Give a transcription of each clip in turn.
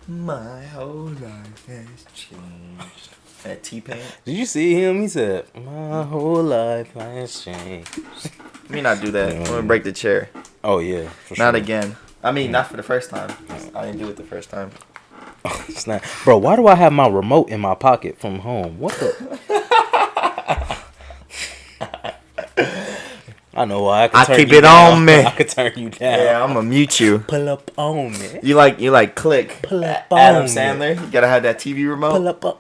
My whole life has changed. That T-Pain. Did you see him? He said, "My whole life has changed." Let me not do that. I'm gonna break the chair. Oh yeah, for Not sure. again. I mean, not for the first time. I didn't do it the first time. It's not, bro. Why do I have my remote in my pocket from home? What the? I know why. I keep it on me. I could turn you down. Yeah, I'm gonna mute you. Pull up on me. You like click. Pull up Adam on Sandler. You gotta have that TV remote. Pull up Pull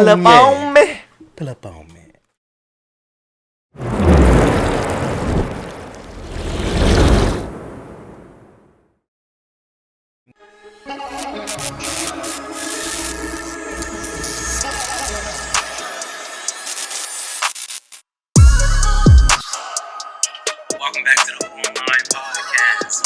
on me. Pull up on me. Welcome back to the Online Podcast.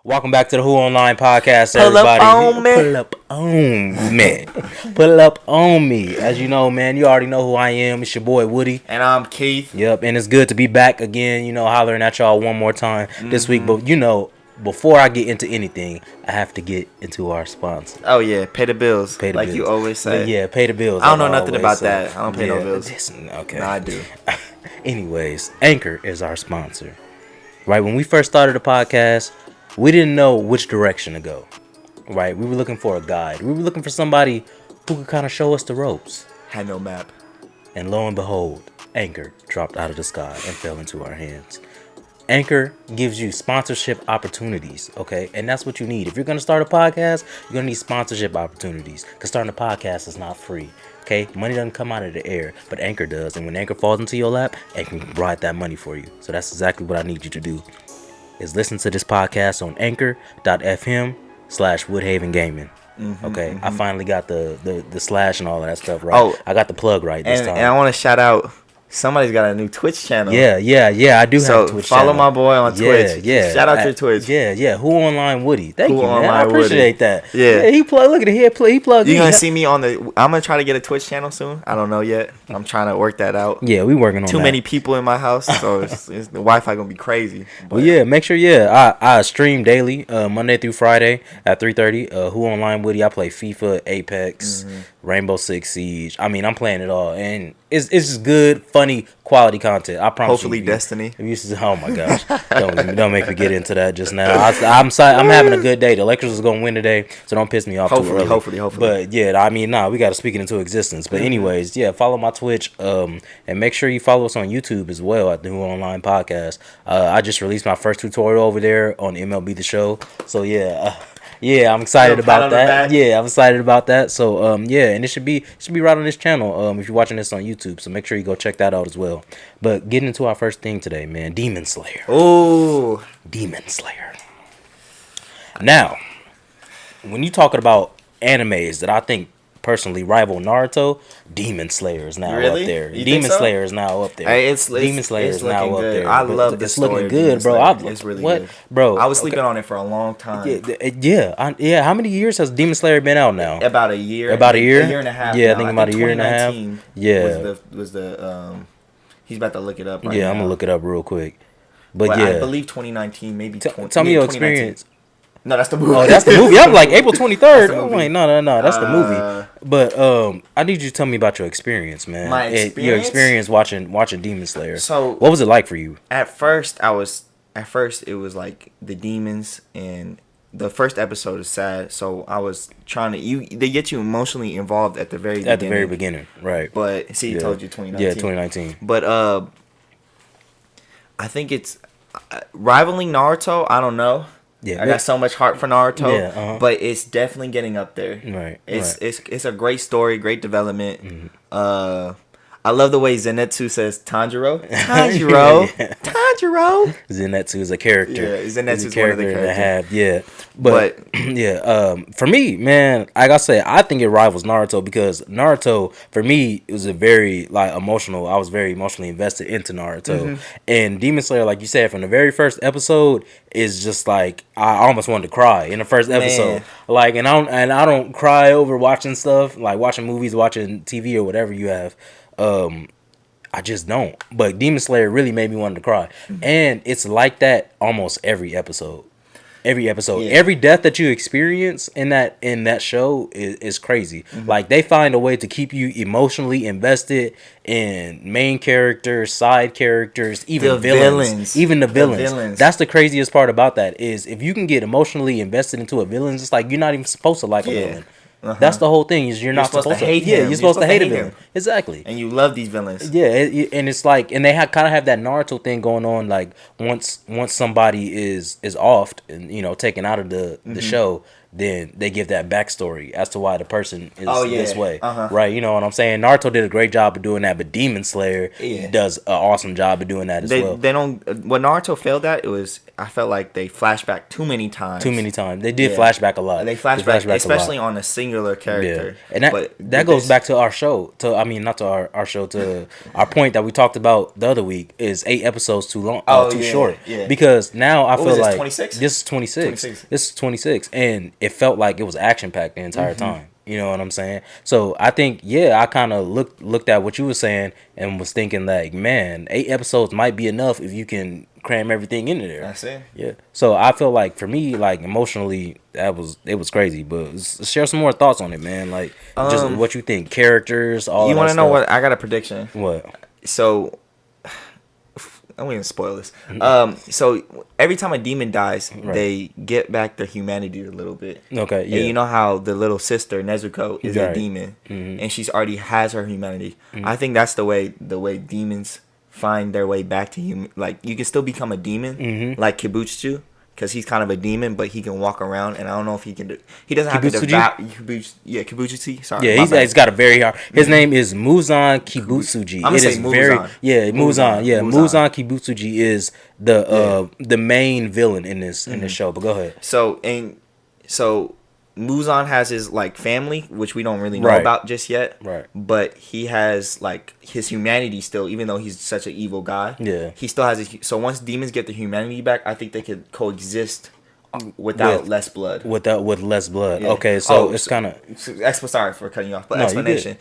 Welcome back to the Who Online Podcast, everybody. Pull up on me. Pull up on me. As you know, man, you already know who I am. It's your boy Woody. And I'm Keith. Yep, and it's good to be back again, hollering at y'all one more time this week. But, before I get into anything, I have to get into our sponsor. Oh, yeah. Pay the bills. Pay the like bills. you always say. Yeah, pay the bills. I don't know nothing about that. I don't pay no bills. Okay. No, I do. Anyways, Anchor is our sponsor. Right, when we first started the podcast, we didn't know which direction to go. Right, we were looking for a guide. We were looking for somebody who could kind of show us the ropes. Had no map. And lo and behold, Anchor dropped out of the sky and fell into our hands. Anchor gives you sponsorship opportunities, okay? And that's what you need. If you're going to start a podcast, you're going to need sponsorship opportunities. Because starting a podcast is not free, okay? Money doesn't come out of the air, but Anchor does. And when Anchor falls into your lap, Anchor can provide that money for you. So that's exactly what I need you to do, is listen to this podcast on anchor.fm/Woodhaven Gaming. Okay? I finally got the slash and all of that stuff right. Oh, I got the plug right this time. And I want to shout out, somebody's got a new Twitch channel. Yeah, I do have a Twitch channel. Follow my boy on Twitch. Yeah. Shout out your Twitch. Yeah. Who Online Woody? Thank you, man. I Woody. appreciate that. Yeah. He plugged. Look at it. He plugged. You gonna see me on the? I'm gonna try to get a Twitch channel soon. I don't know yet. I'm trying to work that out. Yeah, we working on Too that. many people in my house, so it's the Wi-Fi gonna be crazy. But. Well, yeah. Make sure. Yeah, I stream daily, Monday through Friday at 3:30. Who Online Woody? I play FIFA, Apex, Rainbow Six Siege. I mean, I'm playing it all, and it's just good, funny, quality content. I promise. Hopefully, Destiny. Oh my gosh! don't make me get into that just now. I'm having a good day. The Lakers is gonna win today, so don't piss me off too early. Hopefully. But yeah, I mean, we got to speak it into existence. But anyways, yeah, follow my Twitch, and make sure you follow us on YouTube as well at the Who Online Podcast. I just released my first tutorial over there on MLB The Show. So yeah. Yeah, I'm excited about that. Yeah, I'm excited about that. So, yeah, and it should be right on this channel. If you're watching this on YouTube, so make sure you go check that out as well. But getting into our first thing today, man, Demon Slayer. Oh, Demon Slayer. Now, when you talking about animes that I think personally rival Naruto, Demon Slayer is now up there. Demon Slayer is now up there. Demon Slayer is now up there. I love this. It's looking good, bro. It's really good, bro. I was sleeping on it for a long time. Yeah. How many years has Demon Slayer been out now? About a year. About a year. A year and a half. Yeah, I think about a year and a half. Yeah. Was the he's about to look it up right now. Yeah, I'm gonna look it up real quick. But yeah, I believe 2019, maybe. Tell me your experience. No, that's the movie. Oh, that's the movie. I'm like April 23rd. Oh wait, no, that's the movie. But I need you to tell me about your experience, man. My experience. Your experience watching Demon Slayer. So, what was it like for you? At first, it was like the demons, and the first episode is sad. So I was trying to they get you emotionally involved at the very beginning. At the very beginning, right? But see, he told you 2019. Yeah, 2019. But I think it's rivaling Naruto. I don't know. Yeah, I got so much heart for Naruto, but it's definitely getting up there. Right. It's a great story, great development. I love the way Zenitsu says Tanjiro. Tanjiro. Tanjiro. Zenitsu is a character. Yeah, Zenitsu He's is one of the and a characters. half. Yeah, but yeah. For me, man, like I said, I think it rivals Naruto because Naruto, for me, it was a very like emotional. I was very emotionally invested into Naruto, and Demon Slayer, like you said, from the very first episode, is just like I almost wanted to cry in the first episode. Man. Like, and I don't cry over watching stuff like watching movies, watching TV or whatever you have. I just don't. But Demon Slayer really made me want to cry. And it's like that almost every episode. Every episode. Yeah. Every death that you experience in that show is crazy. Like they find a way to keep you emotionally invested in main characters, side characters, even The villains. villains. Even the The villains. villains. That's the craziest part about that is if you can get emotionally invested into a villain, it's like you're not even supposed to like a Yeah. villain. That's the whole thing. Is you're not supposed to hate Yeah, him. you're supposed to hate a villain. Exactly. And you love these villains. Yeah, and it's like, and they kind of have that Naruto thing going on. Like once somebody is offed and taken out of the show, then they give that backstory as to why the person is this way, right? You know what I'm saying? Naruto did a great job of doing that, but Demon Slayer does an awesome job of doing that as well. They don't. What Naruto failed at, it was I felt like they flashback too many times. They did flashback a lot. They flashback especially on a singular character. And that goes back to our show. Not to our show. To our point that we talked about the other week is 8 episodes too long, too short. Yeah. Because now I feel like 26? This is 26. This is 26, and it felt like it was action packed the entire time. You know what I'm saying? So I think I kind of looked at what you were saying and was thinking like, man, 8 episodes might be enough if you can cram everything into there. That's it. Yeah. So I feel like for me, like emotionally, it was crazy. But share some more thoughts on it, man. Like just what you think, characters, all. You want to know what? I got a prediction. What? So I won't even spoil this. So every time a demon dies, they get back their humanity a little bit. Okay, yeah. And you know how the little sister Nezuko is a demon, and she's already has her humanity. I think that's the way demons find their way back to human. Like you can still become a demon, like Kibutsu. Because he's kind of a demon, but he can walk around, and I don't know if he can do. He doesn't have to devour. Kibutsuji. Sorry, yeah, he's got a very hard. His name is Muzan Kibutsuji. I'm gonna say Muzan. Muzan. Yeah, Muzan Kibutsuji is the main villain in this show. But go ahead. So Muzan has his like family, which we don't really know about just yet. Right. But he has like his humanity still, even though he's such an evil guy. Yeah. He still has his. So once demons get their humanity back, I think they could coexist without less blood. With less blood. Yeah. Okay, so it's kind of. Sorry for cutting you off, but explanation.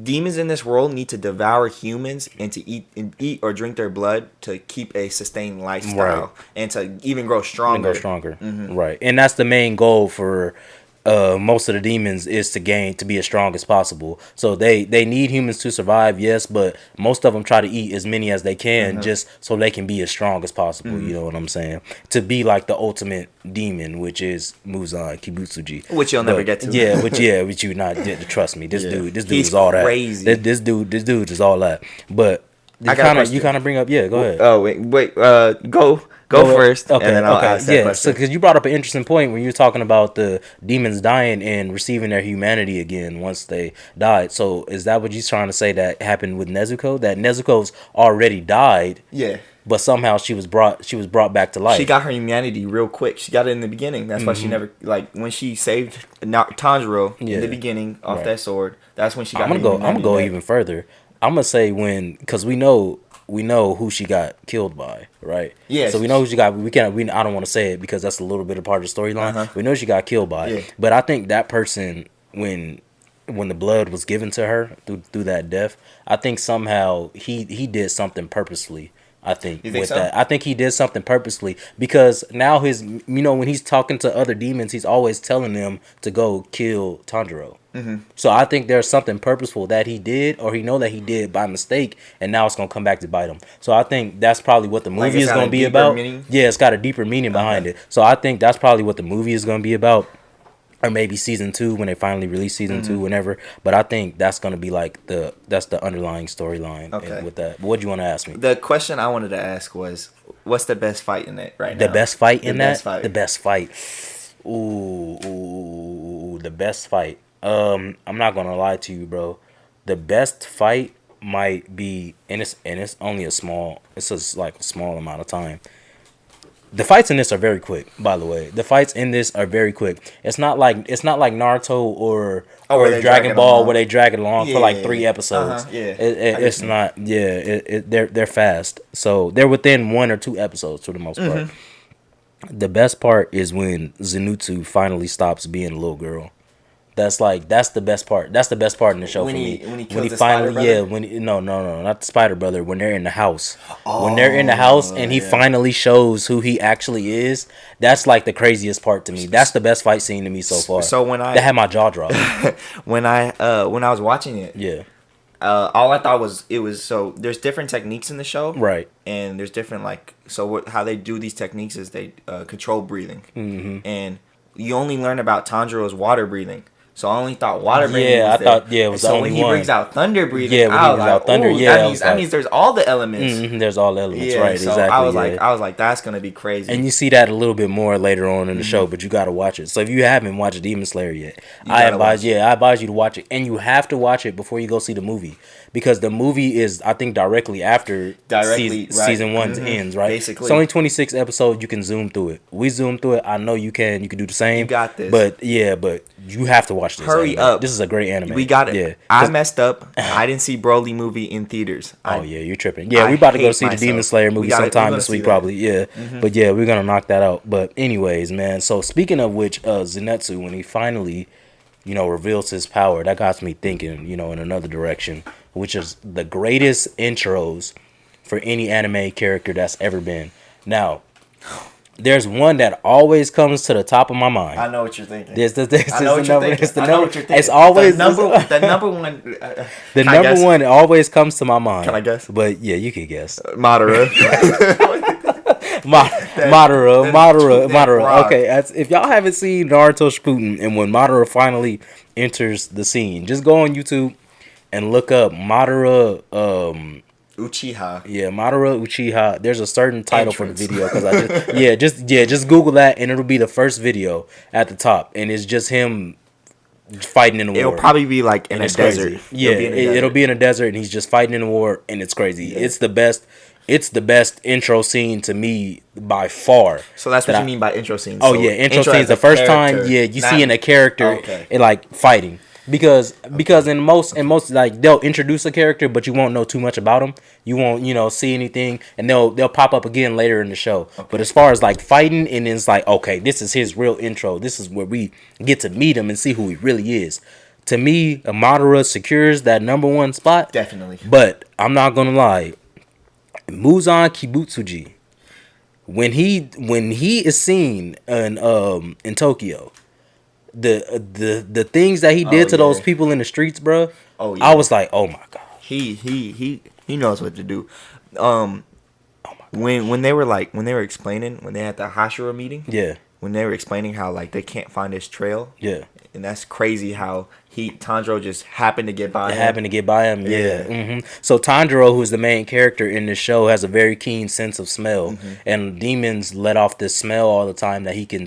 Demons in this world need to devour humans and to eat or drink their blood to keep a sustained lifestyle and to even grow stronger. Right, and that's the main goal for. Most of the demons is to be as strong as possible. So they need humans to survive, yes, but most of them try to eat as many as they can just so they can be as strong as possible. You know what I'm saying? To be like the ultimate demon, which is Muzan Kibutsuji, which you'll never get to. Yeah, which you not trust me. This dude is all that. Crazy. This dude is all that. But you kind of bring up. Yeah, go ahead. Oh wait. Go first. Okay. And then I'll ask that question. So because you brought up an interesting point when you were talking about the demons dying and receiving their humanity again once they died. So is that what you're trying to say that happened with Nezuko? That Nezuko's already died. Yeah. But somehow she was brought back to life. She got her humanity real quick. She got it in the beginning. That's why she never when she saved Tanjiro in the beginning off that sword. That's when she got. I'm gonna go even further. I'm gonna say because we know who she got killed by, right? Yeah. So we know who she got. I don't want to say it because that's a little bit of part of the storyline. We know she got killed by. Yeah. But I think that person, when the blood was given to her through that death, I think somehow he did something purposely. I think with so? That. I think he did something purposely because now when he's talking to other demons, he's always telling them to go kill Tanjiro. So I think there's something purposeful that he did, or he know that he did by mistake, and now it's gonna come back to bite him. So I think that's probably what the movie is gonna be about. Meaning? Yeah, it's got a deeper meaning behind it. So I think that's probably what the movie is gonna be about, or maybe season 2 when they finally release season 2, whenever. But I think that's gonna be like that's the underlying storyline. Okay. With that, what do you want to ask me? The question I wanted to ask was, what's the best fight in it right now? The best fight in that? The best fight. Ooh, the best fight. I'm not gonna lie to you, bro. The best fight might be, and it's only a small amount of time. The fights in this are very quick, by the way. The fights in this are very quick. It's not like Naruto or Dragon Ball where they drag it along for like 3 episodes. It's not. Yeah, they're fast. So they're within 1 or 2 episodes for the most part. The best part is when Zenitsu finally stops being a little girl. That's the best part. That's the best part in the show for me. When he finally, no, not the Spider Brother. When they're in the house, when they're in the house, and he finally shows who he actually is. That's like the craziest part to me. That's the best fight scene to me so far. So that had my jaw dropped. when I was watching it, all I thought was there's different techniques in the show, right? And there's different how they do these techniques is they control breathing, and you only learn about Tanjiro's water breathing. So I only thought water breathing was there. It was the only one. So when he brings out thunder breathing, that means there's all the elements. There's all the elements, right? So exactly. I was like, that's gonna be crazy. And you see that a little bit more later on in the show, but you gotta watch it. So if you haven't watched Demon Slayer yet, I advise you to watch it, and you have to watch it before you go see the movie. Because the movie is, I think, directly after season 1 ends, right? Basically. It's only 26 episodes. You can zoom through it. We zoomed through it. I know you can. You can do the same. You got this. But you have to watch this. Hurry up. This is a great anime. We got it. Yeah. I messed up. I didn't see Broly movie in theaters. You're tripping. Yeah, we about to go see the Demon Slayer movie sometime this week probably. Yeah. But yeah, we're going to knock that out. But anyways, man. So speaking of which, Zenitsu, when he finally, reveals his power, that got me thinking, in another direction, which is the greatest intros for any anime character that's ever been. Now, there's one that always comes to the top of my mind. I know what you're thinking. I know what you're thinking. It's always the number one. The number one always comes to my mind. Can I guess? But yeah, you can guess. Madara. Madara. Okay, if y'all haven't seen Naruto Shippuden, and when Madara finally enters the scene, just go on YouTube and look up Madara Uchiha. Yeah, Madara Uchiha. There's a certain title for the video because I just Google that and it'll be the first video at the top, and it's just him fighting in a war. It'll probably be like in a desert. Yeah, it'll be in a desert, and he's just fighting in a war, and it's crazy. Yeah. It's the best. It's the best intro scene to me by far. So that's what you mean by intro scenes. Oh, yeah, intro scenes. The first time, you see in a character and like fighting. Because in most like they'll introduce a character, but you won't know too much about them. You won't see anything, and they'll pop up again later in the show. Okay. But as far as like fighting, and it's like, okay, this is his real intro. This is where we get to meet him and see who he really is. To me, Madara secures that number 1 spot. Definitely. But I'm not gonna lie, Muzan Kibutsuji, when he is seen in Tokyo, the things that he did to those people in the streets, bro. Oh yeah. I was like, oh my god. He knows what to do. When they were explaining, when they had the Hashira meeting. Yeah. When they were explaining how like they can't find his trail. Yeah. And that's crazy how Tanjiro just happened to get by him. Yeah. Mm-hmm. So Tanjiro, who's the main character in this show, has a very keen sense of smell. Mm-hmm. And demons let off this smell all the time that he can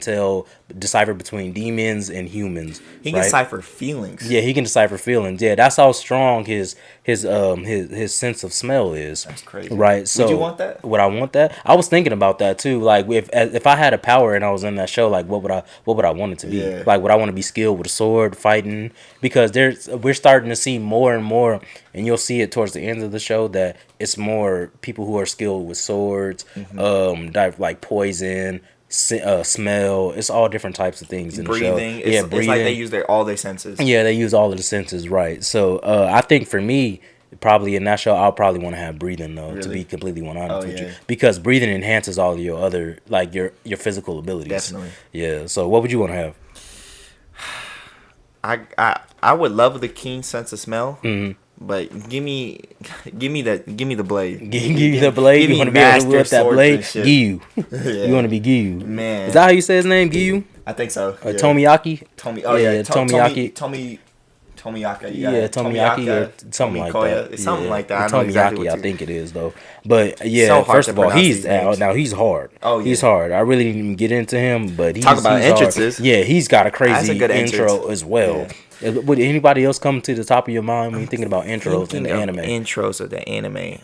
decipher between demons and humans. He can decipher feelings. Yeah, he can decipher feelings. Yeah, that's how strong his sense of smell is. That's crazy. Right. So would you want that? Would I want that? I was thinking about that too. Like if I had a power and I was in that show, like what would I want it to be? Yeah. Like would I want to be skilled with a sword, fighting? Because we're starting to see more and more, and you'll see it towards the end of the show that it's more people who are skilled with swords, like poison, smell. It's all different types of things in the show. Breathing. It's like they use all their senses. Yeah, they use all of the senses, right? So I think for me, probably in that show, I'll probably want to have breathing though, really? To be completely honest with you, because breathing enhances all of your other like your physical abilities. Definitely. Yeah. So what would you want to have? I would love the keen sense of smell, but give me the blade. Give you the blade. You want to be able to whip that blade? Giyu. You want to be Giyu. Man, is that how you say his name? Giyu? I think so. Yeah. Tomiyaki. Tomiyaki. Tomiyaka. Yeah, Tomiyaki or something like that. It's something like that. I know exactly I think it is though. But yeah, first of all, he's hard. Oh yeah, he's hard. I really didn't even get into him, but he's talk about entrances. Hard. Yeah, he's got a crazy intro as well. Yeah. Would anybody else come to the top of your mind when you're thinking about intros in the anime? Intros of the anime.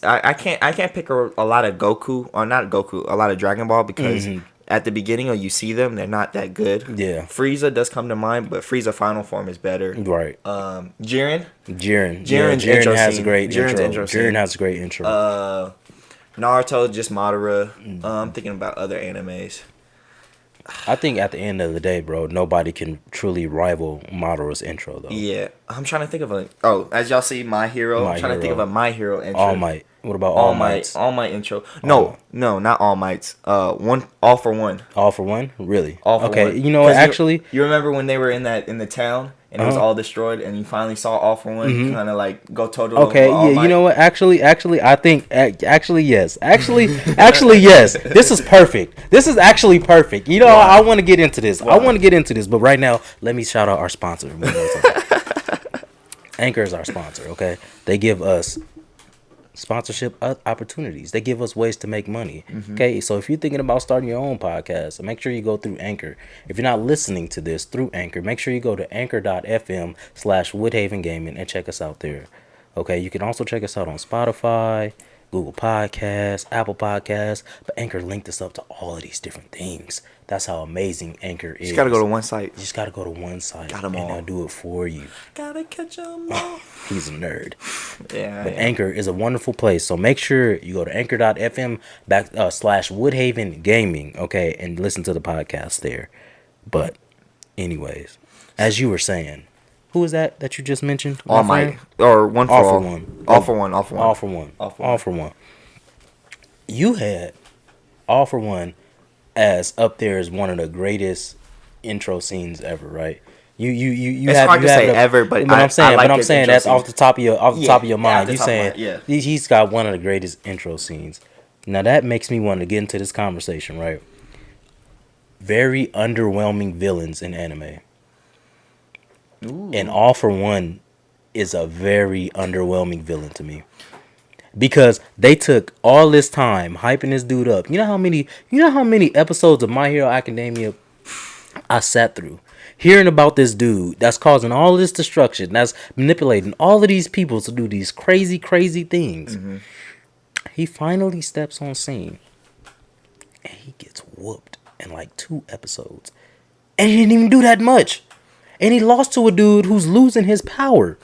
I can't pick a lot of Goku, or not Goku, a lot of Dragon Ball, because at the beginning when you see them, they're not that good. Yeah. Frieza does come to mind, but Frieza final form is better. Right. Jiren has a great intro. Jiren has a great intro. Naruto, just Madara. I'm thinking about other animes. I think at the end of the day, bro, nobody can truly rival Madara's intro, though. Yeah, I'm trying to think of as y'all see, My Hero. I'm trying to think of a My Hero intro. All Might. What about All Might's? All Might intro. No, not All Might's. All for One. All for One? Really? All for One. Okay, you know what? Actually, you remember when they were in the town and it was all destroyed, and you finally saw All for One kind of like go toe to toe. Okay, yeah, you know what? Actually, I think yes. Actually, yes. This is perfect. This is actually perfect. You know, I want to get into this. But right now, let me shout out our sponsor. Anchor is our sponsor. Okay, they give us sponsorship opportunities. They give us ways to make money. Okay, so if you're thinking about starting your own podcast, make sure you go through Anchor. If you're not listening to this through Anchor, make sure you go to anchor.fm/Woodhaven Gaming and check us out there. Okay, you can also check us out on Spotify, Google Podcasts, Apple Podcasts, but Anchor linked us up to all of these different things. That's how amazing Anchor is. You just gotta go to one site. You just gotta go to one site. Got 'em all. And they'll do it for you. Gotta catch them all. He's a nerd. Yeah. But Anchor is a wonderful place. So make sure you go to anchor.fm/Woodhaven Gaming, okay, and listen to the podcast there. But anyways, as you were saying, who is that you just mentioned? All Might. Or One for All. All for One. All for One. All for One. All for One. You had All for One as up there as one of the greatest intro scenes ever, right? It's hard to say ever, but I'm saying that's scene. Off the top of your mind. You saying he's got one of the greatest intro scenes. Now that makes me want to get into this conversation, right? Very underwhelming villains in anime. Ooh. And All for One is a very underwhelming villain to me. Because they took all this time hyping this dude up. You know how many episodes of My Hero Academia I sat through hearing about this dude that's causing all this destruction, that's manipulating all of these people to do these crazy, crazy things. He finally steps on scene and he gets whooped in like 2 episodes. And he didn't even do that much. And he lost to a dude who's losing his power.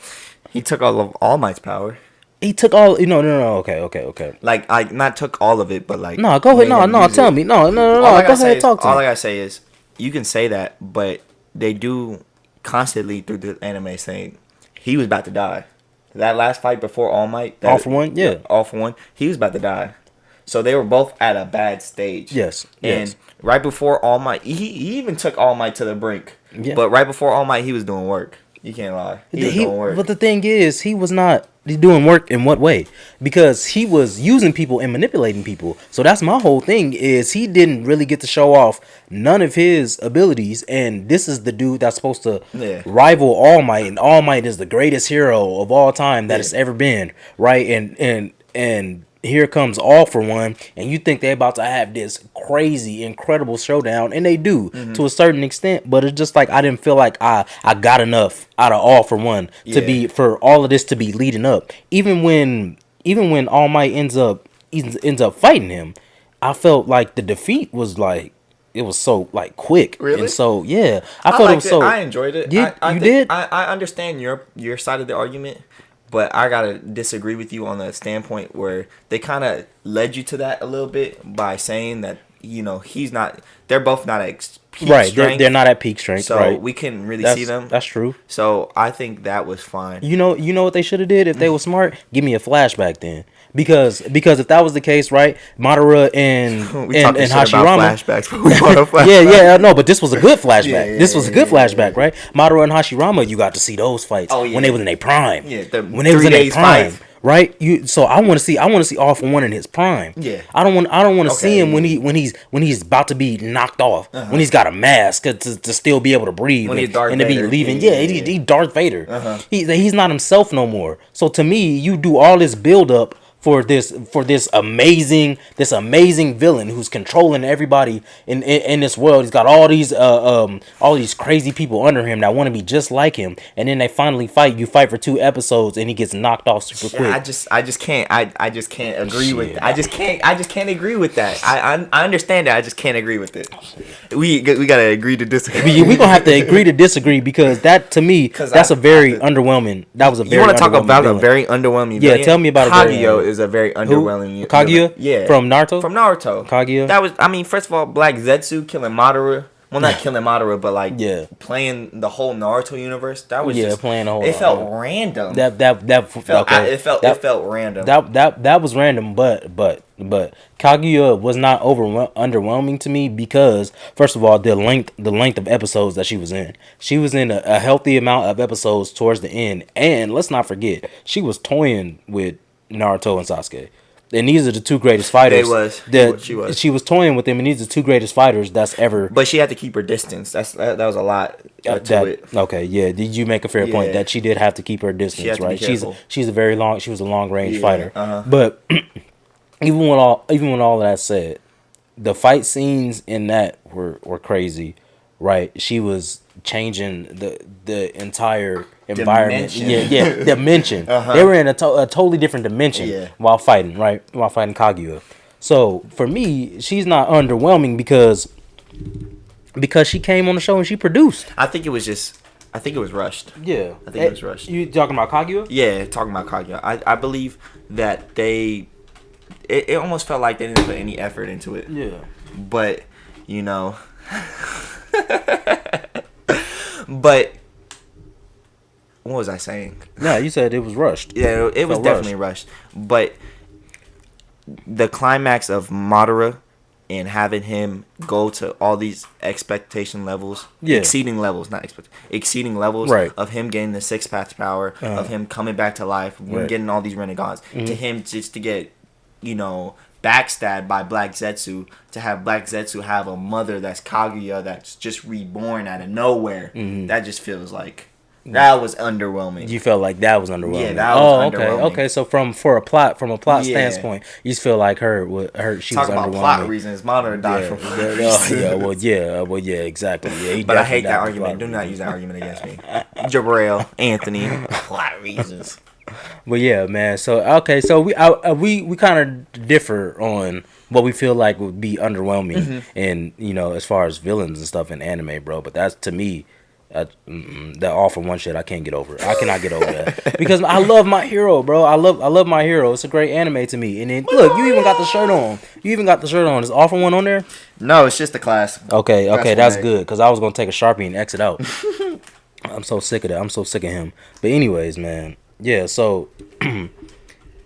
He took all of All Might's power. He took all. No. Okay. Like, I not took all of it, but like. No, go ahead. No. Tell me. No. Go ahead. Talk to me. All I gotta say is, you can say that, but they do constantly through the anime saying he was about to die. That last fight before All Might. All for One. Yeah. All for One. He was about to die. So they were both at a bad stage. Yes. And right before All Might, he even took All Might to the brink. Yeah. But right before All Might, he was doing work. You can't lie. He was doing work. But the thing is, he was not doing work in what way? Because he was using people and manipulating people. So that's my whole thing, is he didn't really get to show off none of his abilities. And this is the dude that's supposed to rival All Might. And All Might is the greatest hero of all time that has ever been. Right? And here comes All for One, and you think they're about to have this crazy, incredible showdown, and they do to a certain extent. But it's just like I didn't feel like I got enough out of All for One to be for all of this to be leading up. Even when All Might ends up fighting him, I felt like the defeat was like it was so like quick. Really? And so I felt it was so. I enjoyed it. You did? I understand your side of the argument. But I gotta disagree with you on the standpoint where they kind of led you to that a little bit by saying that he's not. They're both not at peak strength. They're not at peak strength. So we couldn't really see them. That's true. So I think that was fine. You know what they should have did if they were smart? Give me a flashback then. Because if that was the case, right? Madara and Hashirama. Flashbacks, but we want a flashback. Yeah, no, but this was a good flashback. This was a good flashback, right? Madara and Hashirama, you got to see those fights when they was in their prime. Yeah, when they was in their prime, right? So I want to see All for One in his prime. Yeah, I don't want to see him when he's about to be knocked off, when he's got a mask to still be able to breathe, when and to be leaving. He's Darth Vader. He's not himself no more. So to me, you do all this build up for this amazing villain who's controlling everybody in this world. He's got all these crazy people under him that want to be just like him, and then they finally fight. You fight for 2 episodes, and he gets knocked off super quick. I just can't agree with that. I just can't agree with that. I understand that. I just can't agree with it. We gotta agree to disagree. We gonna have to agree to disagree, because that, to me, that's a very underwhelming. That was a very. You want to talk about villain. A very underwhelming? Yeah, villain? Tell me about Kaguya. Is a very underwhelming. Kaguya? Yeah, from Naruto. Kaguya. That was. I mean, first of all, Black Zetsu killing Madara. Well, not killing Madara, but like playing the whole Naruto universe. That was just playing the whole. It felt random. It felt random. That was random, but Kaguya was not underwhelming to me, because first of all, the length of episodes that she was in. She was in a healthy amount of episodes towards the end, and let's not forget, she was toying with Naruto and Sasuke. And these are the 2 greatest fighters. She was toying with them, and these are the 2 greatest fighters that's ever. But she had to keep her distance. That was a lot to it. Okay, yeah. Did you make a fair point that she did have to keep her distance, right? She was a long range fighter. But even with all of that said, the fight scenes in that were crazy, right? She was changing the entire environment. Dimension. They were in a totally different dimension while fighting Kaguya. So for me, she's not underwhelming because she came on the show and she produced. I think it was rushed. Yeah, I think it was rushed. You talking about Kaguya? Yeah, talking about Kaguya. I believe that it almost felt like they didn't put any effort into it. Yeah, but but what was I saying? No, you said it was rushed. Yeah, it was definitely rushed. But the climax of Madara and having him go to all these exception levels, exceeding levels right, of him getting the 6-path power, of him coming back to life, getting all these renegades, to him just to get, backstabbed by Black Zetsu, to have Black Zetsu have a mother that's Kaguya that's just reborn out of nowhere. That just feels like that was underwhelming. You felt like that was underwhelming. Yeah, that was underwhelming. Okay. So from a plot standpoint, you just feel like she was underwhelming. Talking about plot reasons, Madara died from well, exactly. Yeah, but I hate that argument. Do not use that argument against me, Jabril, Anthony. Plot reasons. But yeah, man. So we kind of differ on what we feel like would be underwhelming, and as far as villains and stuff in anime, bro. But that's, to me, that all for one shit I can't get over. I cannot get over that, because I love My Hero, bro. I love My Hero. It's a great anime to me. And then look, you even got the shirt on. Is All for One on there? No, it's just the class. Okay, that's good, because I was gonna take a Sharpie and exit out. I'm so sick of that. I'm so sick of him. But anyways, man. Yeah, so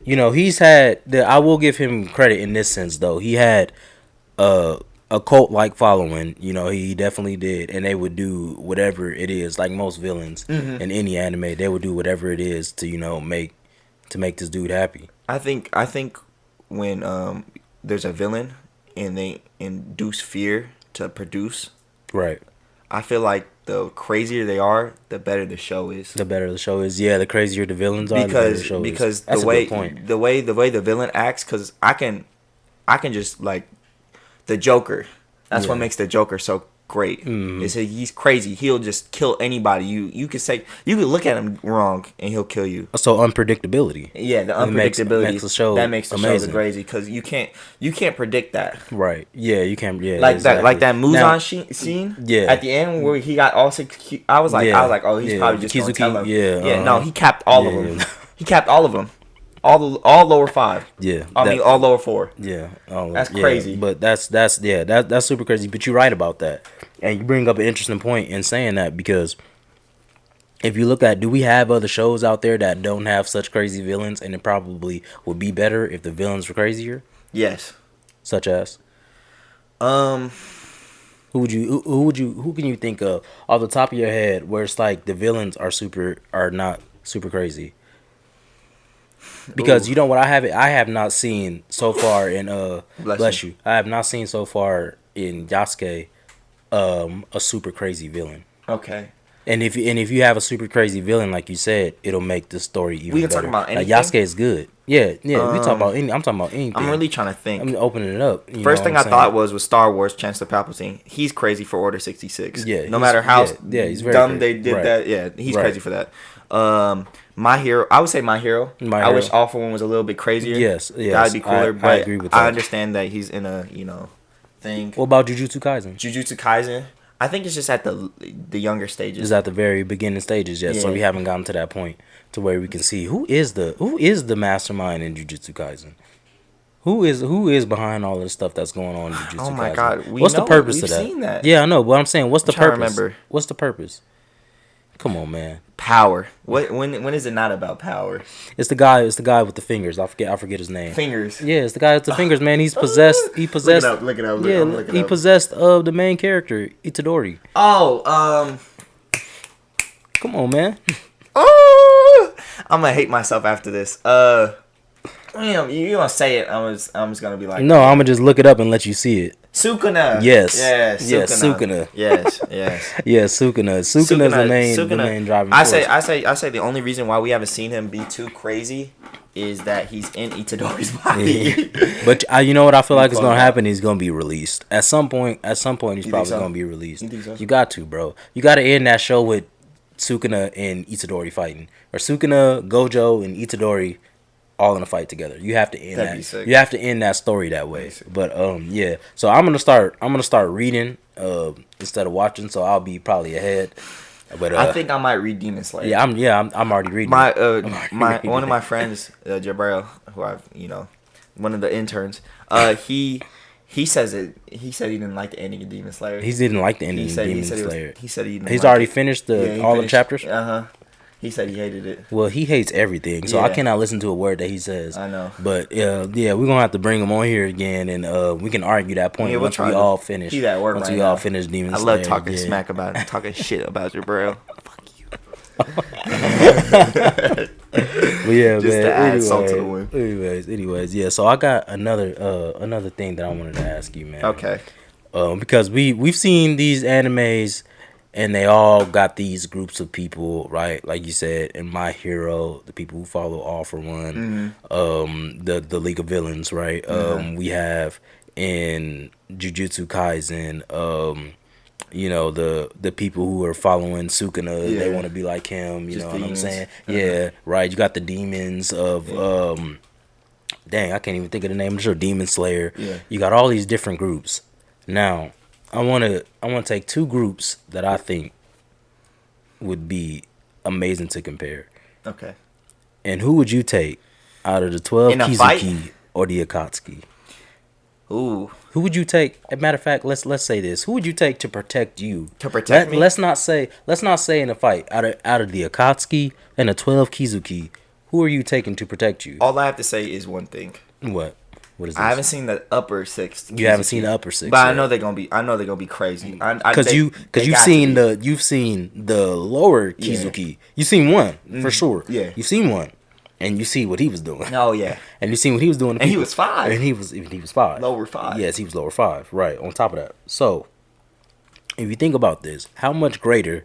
he's had I will give him credit in this sense, though. He had a cult-like following. He definitely did, and they would do whatever it is, like most villains in any anime. They would do whatever it is to make this dude happy. I think when there's a villain and they induce fear to produce, right? I feel like the crazier they are, the better the show is. Yeah, the crazier the villains are, the better the show is. Because the way the villain acts, because I can just, like, the Joker. That's what makes the Joker so great. Is he's crazy. He'll just kill anybody. You could look at him wrong and he'll kill you. So unpredictability. Yeah, the unpredictability makes the show makes the show crazy, because you can't predict that. Right. Yeah, you can't. Yeah. Like exactly. that Muzan scene. Yeah. At the end where he got all 6. I was like, oh, he's probably just gonna tell him. Yeah. No, he capped all of them. He capped all of them. All lower 5. Yeah. All lower 4. Yeah. That's crazy. But that's super crazy. But you're right about that. And you bring up an interesting point in saying that, because if you look at, do we have other shows out there that don't have such crazy villains, and it probably would be better if the villains were crazier? Yes. Such as? Who can you think of off the top of your head where it's like the villains are not super crazy? Because you know what, I have not seen so far in bless you. I have not seen so far in Yasuke a super crazy villain. Okay. And if you have a super crazy villain, like you said, it'll make the story even better. We can talk about anything. Like Yasuke is good. Yeah. We talking about any. I'm talking about anything. I'm really trying to think. I'm opening it up. First thing I thought was Star Wars, Chancellor Palpatine. He's crazy for Order 66. Yeah. No matter how he's very dumb crazy. they did that. Yeah, he's crazy for that. My Hero. I would say My Hero. I wish All For One was a little bit crazier. Yes. That'd be cooler. I agree with that. I understand that he's in a thing. What about Jujutsu Kaisen? Jujutsu Kaisen. I think it's just at the younger stages. It's at the very beginning stages yet, so we haven't gotten to that point to where we can see who is the mastermind in Jujutsu Kaisen. Who is behind all of the stuff that's going on in Jujutsu Kaisen? Oh my god, what's the purpose of that? Seen that? Yeah, I know, but I'm saying, what's the purpose? Remember. What's the purpose? Come on, man. Power. When is it not about power? It's the guy with the fingers. I forget his name. Fingers. Yeah, it's the guy with the fingers, man. He's possessed. He possessed. Look it up. He possessed of the main character, Itadori. Oh, come on, man. Oh, I'm gonna hate myself after this. Damn, you gonna say it? I'm just gonna be like. No, I'm gonna just look it up and let you see it. Sukuna. Yes. Sukuna. Yes. Yeah, Sukuna. Sukuna's the main driving force. I say the only reason why we haven't seen him be too crazy is that he's in Itadori's body. But you know what I feel like is gonna happen? He's gonna be released at some point. He's probably gonna be released. You think so? You got to, bro. You got to end that show with Sukuna and Itadori fighting, or Sukuna, Gojo, and Itadori all in a fight together. You have to end that. You have to end that story that way. But yeah. So I'm gonna start reading instead of watching. So I'll be probably ahead. But I think I might read Demon Slayer. Yeah, I'm already reading. One of my friends, Jabril, who I've one of the interns. He says it. He said he didn't like the ending of Demon Slayer. He didn't like the ending of Demon Slayer. He said he didn't. He's already finished all the chapters. He said he hated it. Well, he hates everything, so I cannot listen to a word that he says. I know. But yeah, we're gonna have to bring him on here again, and we can argue that point once we all finish. He's at work once right we now. all finish Demon Slayer. I love talking smack about talking shit about your bro. Fuck you. But yeah, just man. to add salt to the wind. Anyways, yeah. So I got another thing that I wanted to ask you, man. Okay. Because we've seen these animes. And they all got these groups of people, right? Like you said, in My Hero, the people who follow All For One, the League of Villains, right? We have in Jujutsu Kaisen, the people who are following Sukuna, they want to be like him. You know what I'm saying? Yeah, right. You got the demons of dang, I can't even think of the name of the show. Demon Slayer. Yeah. You got all these different groups. Now, I want to take two groups that I think would be amazing to compare. Okay. And who would you take out of the 12 Kizuki or the Akatsuki? Ooh. Who would you take? As a matter of fact, let's say this. Who would you take to protect you? To protect me? Let's not say in a fight out of the Akatsuki and the 12 Kizuki. Who are you taking to protect you? All I have to say is one thing. What? What is this? I haven't seen the upper six. You haven't seen the upper six, but I know they're gonna be crazy. Because you've seen the lower Kizuki. Yeah. You've seen one for sure. Yeah, you've seen one, and you see what he was doing. Oh yeah, and you seen what he was doing. And he was 5. And he was 5. Lower 5. Yes, he was lower 5. Right. On top of that, so if you think about this, how much greater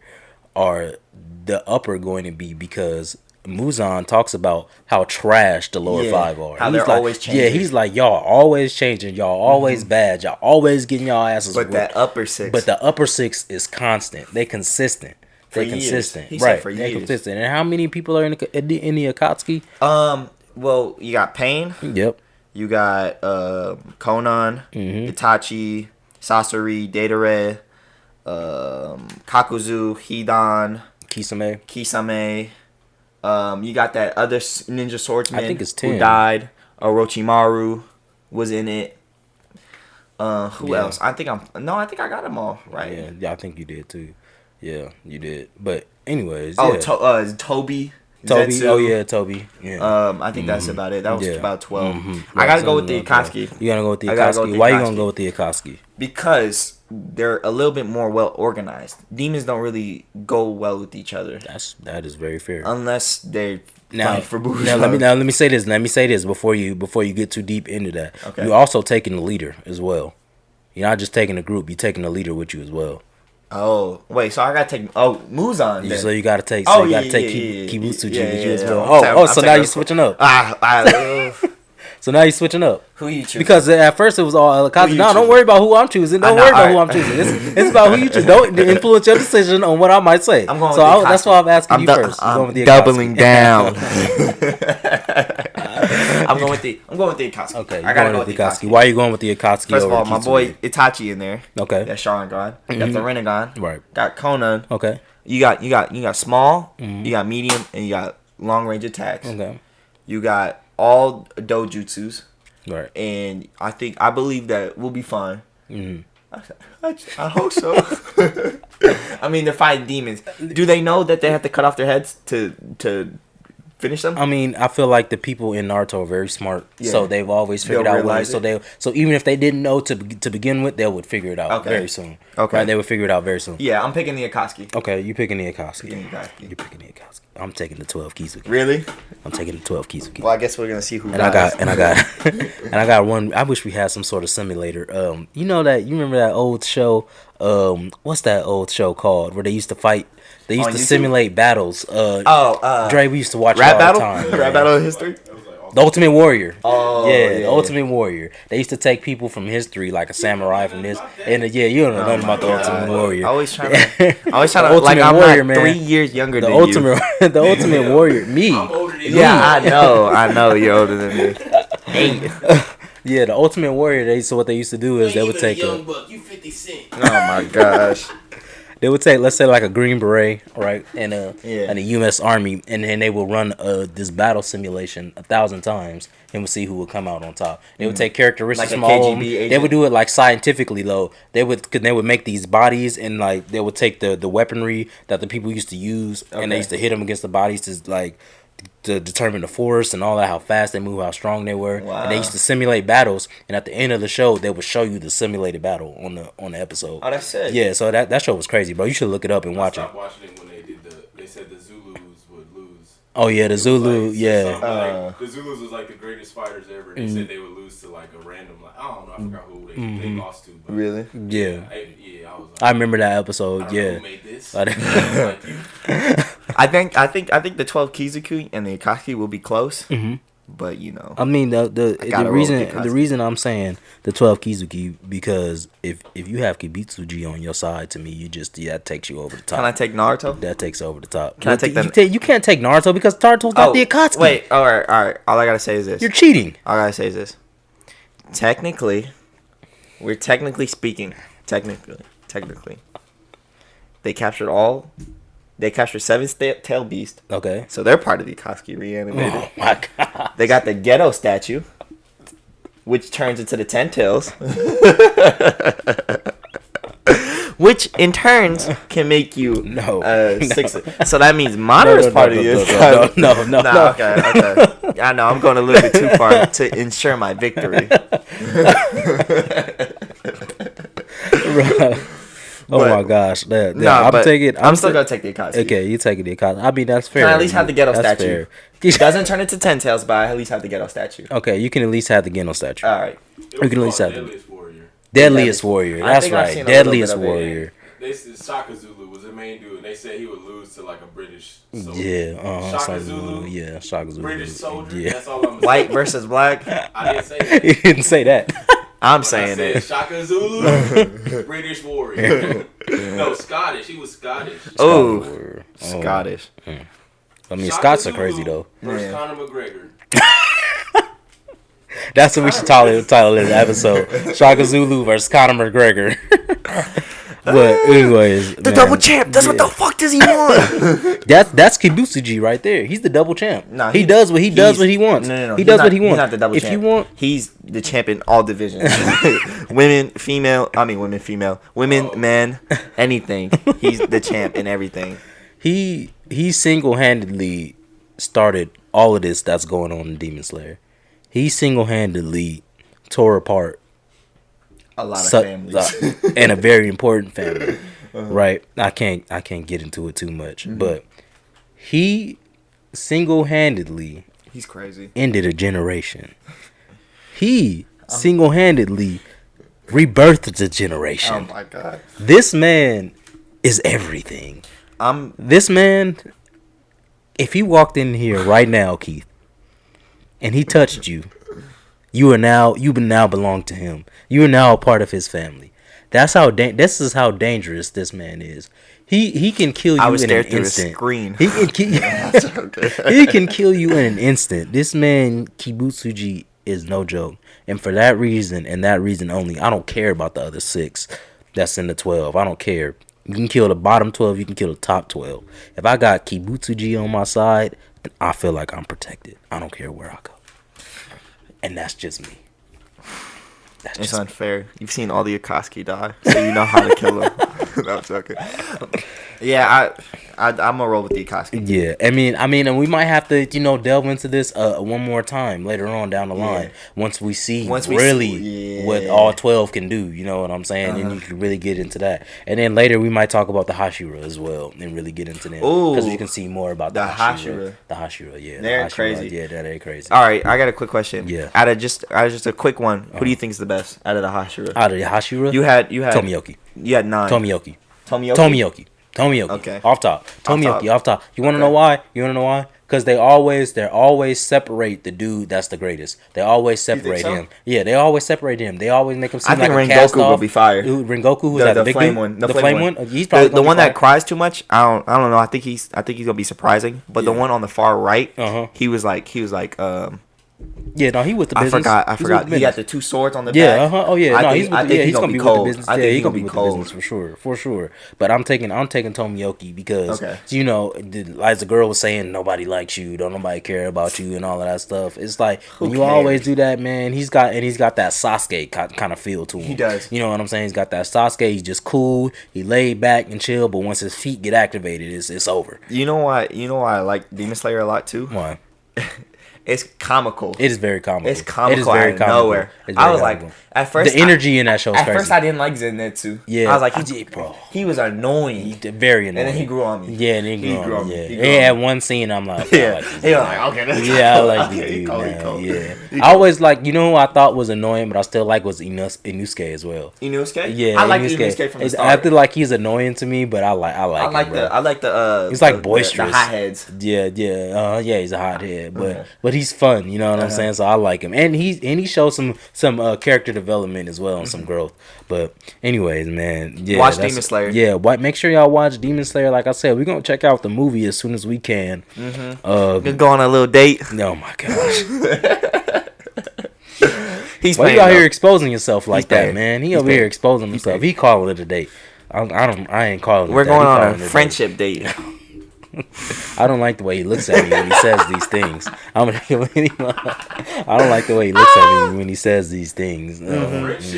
are the upper going to be? Because Muzan talks about how trash the lower 5 are. How they're always changing. Yeah, he's like, y'all always changing. Y'all always bad. Y'all always getting y'all asses But whooped. that upper 6. But the upper 6 is constant. They consistent. They consistent. He right. Said for They years. consistent. And how many people are in the Akatsuki? Well, you got Pain. Yep. You got Conan, Itachi, Sasori, Datare, Kakuzu, Hidan, Kisame. You got that other ninja swordsman, I think it's 10. who died. Orochimaru was in it. Who else? I think I got them all right. Yeah, I think you did too. Yeah, you did. But anyways, Toby. Zetsu. Oh yeah, Toby. Yeah. I think that's about it. That was about 12. I gotta go with the Akatsuki. You gotta go with the Akatsuki. Why you gonna go with the Akatsuki? Because they're a little bit more well organized. Demons don't really go well with each other. That is very fair. Unless they're for let me say this. Let me say this before you get too deep into that. Okay. You're also taking the leader as well. You're not just taking a group. You're taking the leader with you as well. Oh wait, so I gotta take Muzan. Then. So you gotta take. So you gotta take Kibutsuji with you as well. Oh, so now you're switching up. So now you're switching up. Who you choosing? Because at first it was all Akazi. No, don't worry about who I'm choosing. Don't worry about who I'm choosing. It's about who you choose. Don't influence your decision on what I might say. I'm going so that's why I'm asking you first. I'm doubling down. I'm going with the Akatsuki. Okay, I gotta go with the Akatsuki. Why are you going with the Akatsuki? First of all, my boy Itachi in there. Okay. That's Sharingan. You got the Rinnegan. Right. Got Conan. Okay. You got small. You got medium, and you got long range attacks. Okay. You got all dojutsus. Right. And I believe that we'll be fine. I hope so. I mean, they're fighting demons. Do they know that they have to cut off their heads to finish them? I mean, I feel like the people in Naruto are very smart, so they've always figured out ways. So even if they didn't know to begin with, they would figure it out very soon. Okay, right? They would figure it out very soon. Yeah, I'm picking the Akatsuki. Okay, you picking the Akatsuki. You're picking the Akatsuki. I'm taking the 12 Kizuki. Really? I'm taking the 12 Kizuki. Well, I guess we're gonna see who. And I got one. I wish we had some sort of simulator. You remember that old show? What's that old show called where they used to fight? They used to simulate battles. Dre, we used to watch Rap it all the time. Rap Battle of History? The Ultimate Warrior. Oh, yeah, the Ultimate Warrior. They used to take people from history, like a samurai from this. And you don't know nothing about the Ultimate Warrior. I always trying to like I'm Warrior, like 3 years younger than you. The Ultimate Warrior. Me. I'm older than you. I know you're older than me. 8. Yeah, the Ultimate Warrior. So what they used to do is they would take a young buck. You 50 Cent. Oh my gosh. They would take, let's say, like a Green Beret, right, and a U.S. Army, and they would run this battle simulation 1,000 times, and we'll see who would come out on top. They would take characteristics like from all of them. They would do it like scientifically, though. They would make these bodies, and like they would take the weaponry that the people used to use, and they used to hit them against the bodies to determine the force and all that, how fast they move, how strong they were. Wow. And they used to simulate battles, and at the end of the show, they would show you the simulated battle on the episode. Oh, that's sick. Yeah, so that show was crazy, bro. You should look it up and watch it. I stopped watching it when they said the Zulus would lose. Oh yeah, the Zulu, the Zulus was like the greatest fighters ever. They said they would lose to like a random, like I don't know, I forgot who they lost to. But really? Yeah. I was like, I remember that episode. I don't know who made this. I think the 12 Kizuki and the Akatsuki will be close. But I mean the reason I'm saying the 12 Kizuki, because if you have Kibutsuji on your side, to me that takes you over the top. Can I take Naruto? That takes over the top. Can I take them? You can't take Naruto because Naruto's not the Akatsuki. Wait, all right. All I gotta say is this: you're cheating. All I gotta say is this: technically, they captured They captured 7 tail beast. Okay. So they're part of the Akatsuki reanimated. Oh my god. They got the ghetto statue, which turns into the 10 tails. Which in turns can make you 6. So that means Madara's part of the No. Okay. I know I'm going a little bit too far to ensure my victory. Oh my gosh! I'm still gonna take the Akatsuki. Okay, you taking the Akatsuki. I mean, that's fair. Can I at least have the ghetto statue? It doesn't turn into 10 tails, but I at least have the ghetto statue. Okay, you can at least have the ghetto statue. All right. You can at least have the Deadliest Warrior. That's right, Deadliest Warrior. They said Shaka Zulu was the main dude, and they said he would lose to like a British soldier. Yeah, Shaka Zulu. Yeah, Shaka Zulu. British soldier. Yeah. That's all I'm saying. White versus black. I didn't say that. You didn't say that. I'm saying it. Shaka Zulu, British warrior. No, Scottish. He was Scottish. Oh, Scottish. I mean, Scots are crazy though. Versus Conor McGregor. That's what we should title in the episode. Shaka Zulu versus Conor McGregor. But anyways, the double champ. That's what the fuck does he want? That's Kibutsuji right there. He's the double champ. Nah, he does what he wants. No. He does what he wants. He's not the double champ. He's the champ in all divisions. Women, men, anything. He's the champ in everything. He single-handedly started all of this that's going on in Demon Slayer. He single-handedly tore apart a lot of families and a very important family. Right? I can't get into it too much, but he single-handedly he's crazy. Ended a generation. He single-handedly rebirthed a generation. Oh my god. This man is everything. I'm This man, if he walked in here right now, Keith, and he touched you, you now belong to him. You are now a part of his family. This is how dangerous this man is. He can kill you in an instant. He can kill you in an instant. This man Kibutsuji is no joke. And for that reason and that reason only, I don't care about the other 6 that's in the 12. I don't care. You can kill the bottom 12, you can kill the top 12. If I got Kibutsuji on my side, I feel like I'm protected. I don't care where I go. And that's just me. It's unfair. You've seen all the Akatsuki die, so you know how to kill them. No, I'm joking. Yeah, I'm gonna roll with the Akatsuki. Yeah, I mean, and we might have to, delve into this one more time later on down the line once we see what all 12 can do. You know what I'm saying? And you can really get into that. And then later we might talk about the Hashira as well and really get into them because you can see more about the Hashira. The Hashira, yeah, they're crazy. Yeah, they're crazy. All right, I got a quick question. Yeah, out of just a quick one, who do you think is the best out of the Hashira? Out of the Hashira, you had Tomoyoki. You had 9. Tomoyoki. Okay. Off top. Tomoyoki. Off top. You want to know why? Because they're always separate the dude that's the greatest. They always separate him. Yeah, they always separate him. They always make him seem like a cast off. Rengoku will be fired. Rengoku, who's that? The big flame dude? one. The flame one. He's probably the one that cries too much. I don't know. I think he's gonna be surprising. But the one on the far right, he was like. Yeah, no, he with the business. I forgot. He got the 2 swords on the back. Yeah, Oh, yeah. No, he's gonna be cold. with the business. Yeah, he's gonna be with the business for sure. But I'm taking Tomoyoki because as the girl was saying, nobody likes you, don't nobody care about you, and all of that stuff. It's like when you always do that, man. He's got that Sasuke kind of feel to him. He does. You know what I'm saying? He's got that Sasuke. He's just cool. He laid back and chill. But once his feet get activated, it's over. You know why? I like Demon Slayer a lot too. Why? It's comical. It is very comical. It's comical out of nowhere. I was like, at first, the energy in that show is crazy. At first, I didn't like Zenitsu. Yeah, I was like, he was annoying. Very annoying. And then he grew on me. Yeah, and then he grew on me. Yeah, he had one scene. I'm like, he was like, okay, yeah, I like this dude now. Yeah, I always like, who I thought was annoying, but I still like was Inosuke as well. Inosuke? Yeah, I like Inosuke from the start. I feel like he's annoying to me, but I like the he's like boisterous. The hotheads. Yeah, he's a hothead, but he's fun. You know what I'm saying? So I like him, and he shows some character development as well and some growth. But anyways, man, watch Demon Slayer. Yeah, make sure y'all watch Demon Slayer. Like I said, we're gonna check out the movie as soon as we can. Gonna go on a little date. Oh my gosh. Why you out here exposing yourself like that, man? He over here exposing himself. He calling it a date. I ain't calling it. We're going on a friendship date. I don't like the way he looks at me when he says these things. I don't like the way he looks at me when he says these things. That's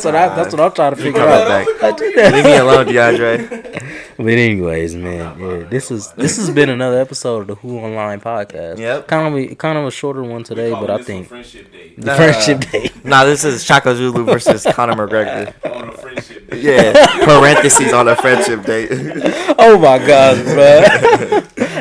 what I'm trying to figure out. Leave me alone, DeAndre. But anyways, man, this has been another episode of the Who Online podcast. Yep. Kind of a shorter one today, but I think friendship date. The friendship date. Nah, this is Chaka Zulu versus Conor McGregor. On a friendship date. Yeah, parentheses on a friendship date. Oh my God, bro.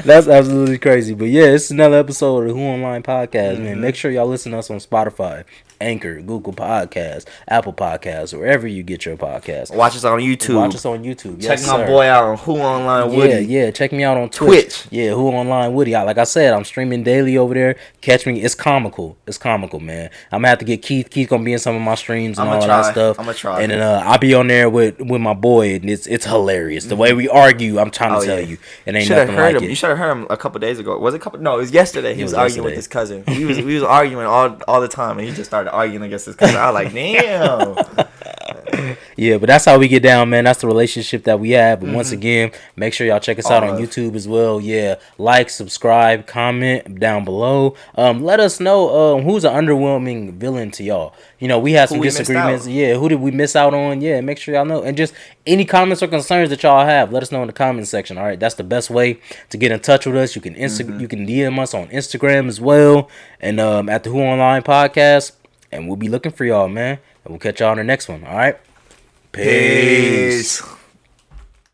That's absolutely crazy. But yeah, it's another episode of the Who Online podcast, man. Make sure y'all listen to us on Spotify, Anchor, Google Podcasts, Apple Podcasts, wherever you get your podcasts. Watch us on YouTube. Check my boy out on Who Online Woody. Yeah. Check me out on Twitch. Yeah, Who Online Woody. Like I said, I'm streaming daily over there. Catch me. It's comical, man. I'm gonna have to get Keith. Keith's gonna be in some of my streams and all that stuff. I'm gonna try. And then I'll be on there with my boy, and it's hilarious. The way we argue, I'm trying to tell you, it ain't nothing like it. You should have heard him a couple days ago. Was it No, it was yesterday. He was arguing with his cousin. We was arguing all the time, and he just started arguing against his cousin. I was like, damn. Yeah, but that's how we get down, man. That's the relationship that we have. But once again, make sure y'all check us out on YouTube as well. Yeah, like, subscribe, comment down below. Let us know who's an underwhelming villain to y'all. We had some disagreements. Yeah, who did we miss out on? Yeah, make sure y'all know. And just any comments or concerns that y'all have, let us know in the comment section. All right, that's the best way to get in touch with us. You can you can DM us on Instagram as well, and at the Who Online podcast. And we'll be looking for y'all, man. And we'll catch y'all on the next one. All right. Peace.